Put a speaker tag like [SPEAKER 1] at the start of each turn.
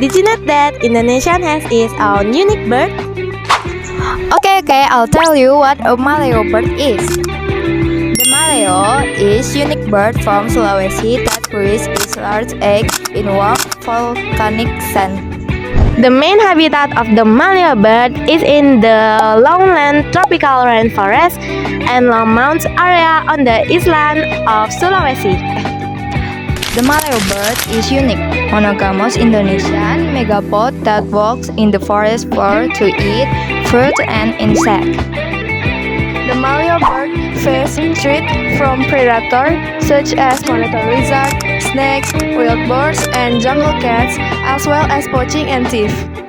[SPEAKER 1] Did you know that Indonesia has its own unique bird?
[SPEAKER 2] Okay, I'll tell you what a maleo bird is. The maleo is unique bird from Sulawesi that lays its large egg in warm volcanic sand.
[SPEAKER 1] The main habitat of the maleo bird is in the lowland tropical rainforest and low mountain area on the island of Sulawesi.
[SPEAKER 2] The maleo bird is unique, monogamous Indonesian megapod that walks in the forest floor to eat fruit and insect.
[SPEAKER 1] The maleo bird faces threat from predators such as monitor lizard, snakes, wild boars, and jungle cats, as well as poaching and thieves.